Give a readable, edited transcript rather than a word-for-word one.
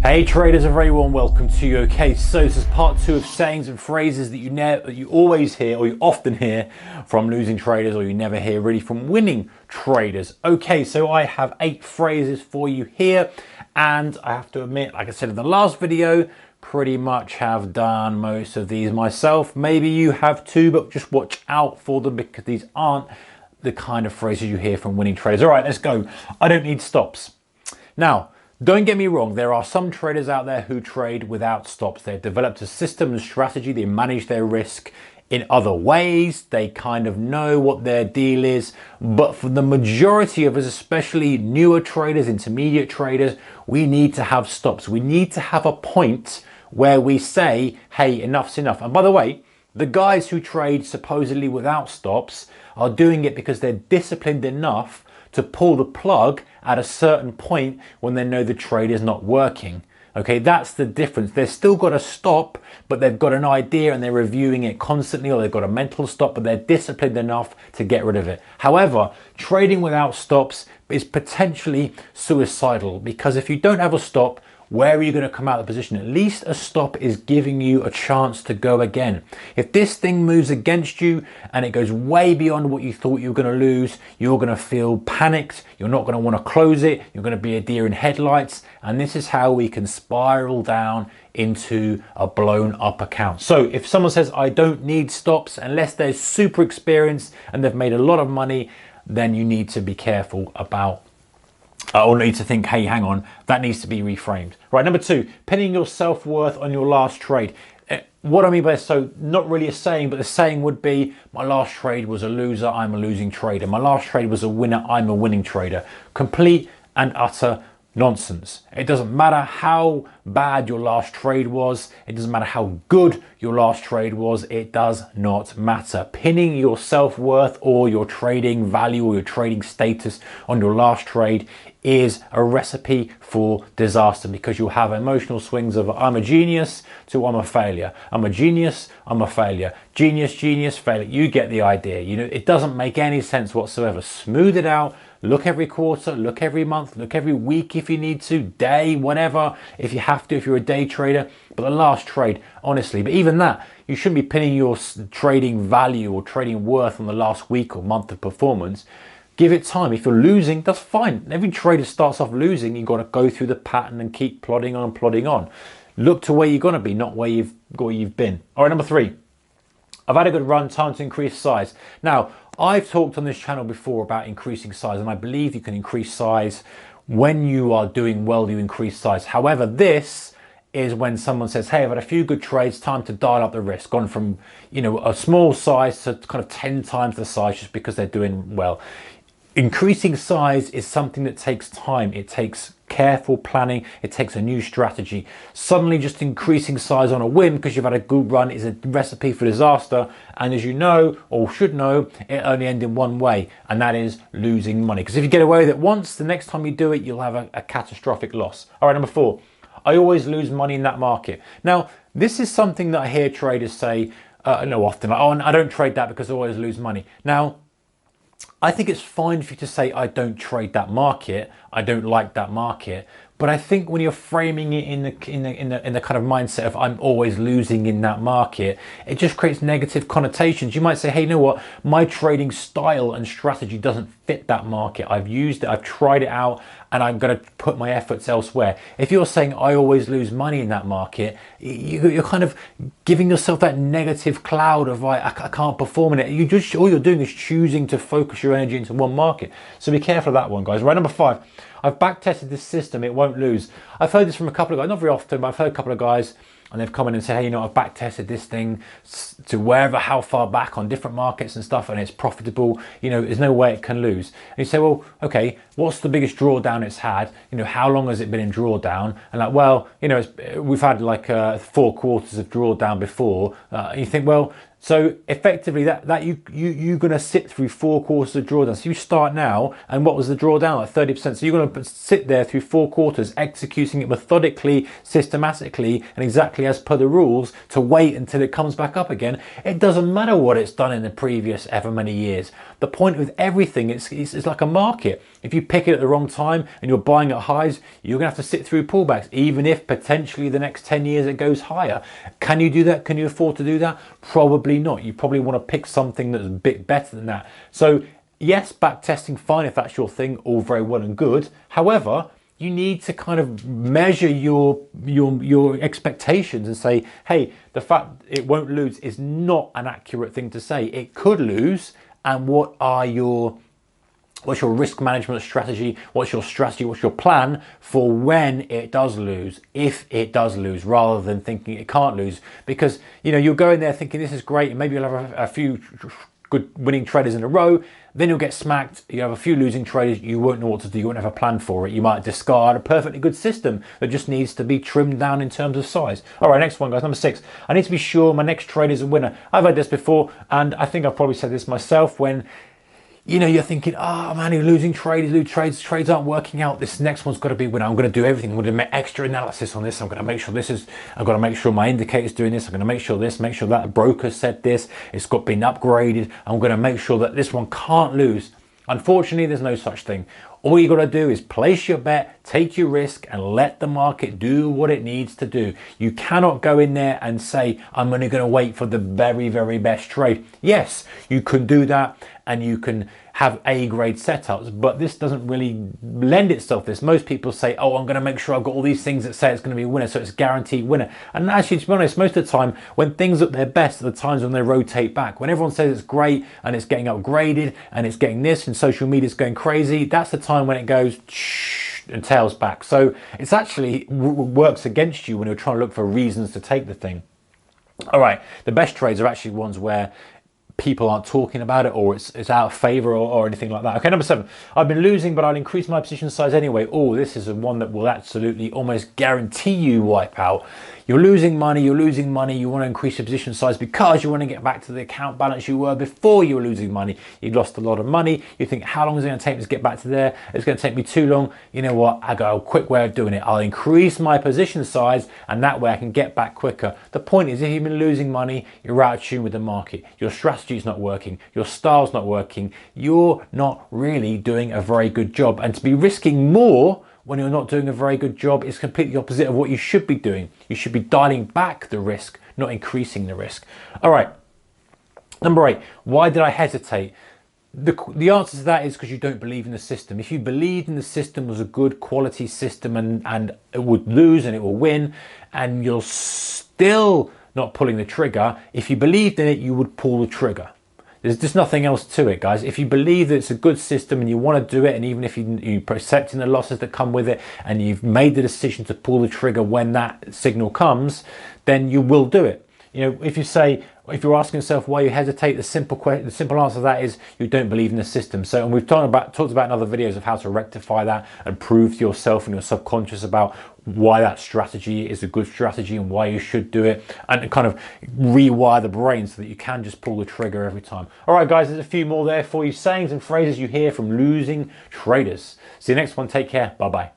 Hey traders, a very warm welcome to you. Okay, so this is part two of sayings and phrases that you always hear, or you often hear from losing traders, or you never hear really from winning traders. Okay, so I have 8 phrases for you here, and I have to admit, like I said in the last video, pretty much have done most of these myself. Maybe you have too, but just watch out for them because these aren't the kind of phrases you hear from winning traders. All right, let's go. I don't need stops. Now, don't get me wrong, there are some traders out there who trade without stops. They've developed a system and strategy, they manage their risk in other ways, they kind of know what their deal is. But for the majority of us, especially newer traders, intermediate traders, we need to have stops. We need to have a point where we say, hey, enough's enough. And by the way, the guys who trade supposedly without stops are doing it because they're disciplined enough to pull the plug at a certain point when they know the trade is not working. Okay, that's the difference. They've still got a stop, but they've got an idea and they're reviewing it constantly, or they've got a mental stop, but they're disciplined enough to get rid of it. However, trading without stops is potentially suicidal, because if you don't have a stop, where are you going to come out of the position? At least a stop is giving you a chance to go again. If this thing moves against you and it goes way beyond what you thought you were going to lose, you're going to feel panicked. You're not going to want to close it. You're going to be a deer in headlights. And this is how we can spiral down into a blown up account. So if someone says, I don't need stops, unless they're super experienced and they've made a lot of money, then you need to be careful about or need to think, hey, hang on, that needs to be reframed. Right, number 2, pinning your self-worth on your last trade. What I mean by so, not really a saying, but the saying would be, my last trade was a loser, I'm a losing trader. My last trade was a winner, I'm a winning trader. Complete and utter nonsense. It doesn't matter how bad your last trade was. It doesn't matter how good your last trade was. It does not matter. Pinning your self-worth or your trading value or your trading status on your last trade is a recipe for disaster, because you'll have emotional swings of I'm a genius to I'm a failure. I'm a genius, I'm a failure. Genius, genius, failure. You get the idea. You know, it doesn't make any sense whatsoever. Smooth it out. Look every quarter, look every month, look every week if you need to, day, whatever, if you have to, if you're a day trader. But the last trade, honestly, but even that, you shouldn't be pinning your trading value or trading worth on the last week or month of performance. Give it time. If you're losing, that's fine. Every trader starts off losing. You've got to go through the pattern and keep plodding on, plodding on. Look to where you're going to be, not where you've been. All right, number 3. I've had a good run, time to increase size. Now, I've talked on this channel before about increasing size, and I believe you can increase size when you are doing well, you increase size. However, this is when someone says, hey, I've had a few good trades, time to dial up the risk, gone from, you know, a small size to kind of 10 times the size just because they're doing well. Increasing size is something that takes time. It takes careful planning. It takes a new strategy. Suddenly just increasing size on a whim because you've had a good run is a recipe for disaster. And as you know, or should know, it only ends in one way, and that is losing money. Because if you get away with it once, the next time you do it, you'll have a catastrophic loss. All right, number 4, I always lose money in that market. Now, this is something that I hear traders say often, like, oh, I don't trade that because I always lose money. Now, I think it's fine for you to say, I don't trade that market, I don't like that market. But I think when you're framing it in the kind of mindset of I'm always losing in that market, it just creates negative connotations. You might say, hey, you know what? My trading style and strategy doesn't fit that market. I've used it, I've tried it out, and I'm going to put my efforts elsewhere. If you're saying I always lose money in that market, you're kind of giving yourself that negative cloud of I can't perform in it. All you're doing is choosing to focus your energy into one market. So be careful of that one, guys. Right, number 5. I've backtested this system, it won't lose. I've heard this from a couple of guys, not very often, but I've heard a couple of guys, and they've come in and said, hey, you know, I've backtested this thing to how far back on different markets and stuff, and it's profitable. You know, there's no way it can lose. And you say, well, okay, what's the biggest drawdown it's had? You know, how long has it been in drawdown? And like, well, you know, we've had like 4 quarters of drawdown before. And you think, well, So effectively that you're going to sit through 4 quarters of drawdown. So you start now, and what was the drawdown? Like 30%. So you're going to sit there through 4 quarters, executing it methodically, systematically, and exactly as per the rules, to wait until it comes back up again. It doesn't matter what it's done in the previous ever many years. The point with everything, it's like a market. If you pick it at the wrong time and you're buying at highs, you're going to have to sit through pullbacks, even if potentially the next 10 years it goes higher. Can you do that? Can you afford to do that? Probably not. You probably want to pick something that's a bit better than that. So yes, backtesting, fine if that's your thing, all very well and good. However, you need to kind of measure your expectations and say, hey, the fact it won't lose is not an accurate thing to say. It could lose, and what's your risk management strategy? What's your strategy? What's your plan for when it does lose, if it does lose, rather than thinking it can't lose? Because, you know, you'll go in there thinking this is great, and maybe you'll have a few good winning traders in a row, then you'll get smacked. You have a few losing traders, you won't know what to do, you won't have a plan for it. You might discard a perfectly good system that just needs to be trimmed down in terms of size. All right, next one, guys, number 6. I need to be sure my next trade is a winner. I've had this before, and I think I've probably said this myself, when you know, you're thinking, oh man, you're losing trades, trades aren't working out. This next one's got to be winner. I'm going to do everything. I'm going to make extra analysis on this. I'm going to make sure I've got to make sure my indicator's doing this. I'm going to make sure this, make sure that broker said this. It's got been upgraded. I'm going to make sure that this one can't lose. Unfortunately, there's no such thing. All you got to do is place your bet, take your risk, and let the market do what it needs to do. You cannot go in there and say, I'm only going to wait for the very, very best trade. Yes, you can do that, and you can have A-grade setups, but this doesn't really lend itself to this. Most people say, oh, I'm going to make sure I've got all these things that say it's going to be a winner, so it's guaranteed winner. And actually, to be honest, most of the time, when things are at their best are the times when they rotate back. When everyone says it's great, and it's getting upgraded, and it's getting this, and social media's going crazy, that's the time when it goes and tails back. So it's actually works against you when you're trying to look for reasons to take the thing. All right, the best trades are actually ones where people aren't talking about it, or it's out of favor, or anything like that. Okay, number 7. I've been losing, but I'll increase my position size anyway. Oh, this is one that will absolutely almost guarantee you wipe out. You're losing money, you want to increase your position size because you want to get back to the account balance you were before you were losing money. You lost a lot of money. You think, how long is it going to take me to get back to there? It's going to take me too long. You know what? I got a quick way of doing it. I'll increase my position size, and that way I can get back quicker. The point is, if you've been losing money, you're out of tune with the market. Your strategy's not working. Your style's not working. You're not really doing a very good job. And to be risking more when you're not doing a very good job is completely opposite of what you should be doing. You should be dialing back the risk, not increasing the risk. All right, number 8, why did I hesitate? The answer to that is because you don't believe in the system. If you believed in the system was a good quality system and it would lose and it will win, and you're still not pulling the trigger, if you believed in it, you would pull the trigger. There's just nothing else to it, guys. If you believe that it's a good system and you want to do it, and even if you're accepting the losses that come with it, and you've made the decision to pull the trigger when that signal comes, then you will do it. You know, if you're asking yourself why you hesitate, the simple answer to that is you don't believe in the system. So, and we've talked about in other videos of how to rectify that and prove to yourself and your subconscious about why that strategy is a good strategy and why you should do it, and kind of rewire the brain so that you can just pull the trigger every time. All right, guys, there's a few more there for you. Sayings and phrases you hear from losing traders. See you next one. Take care. Bye-bye.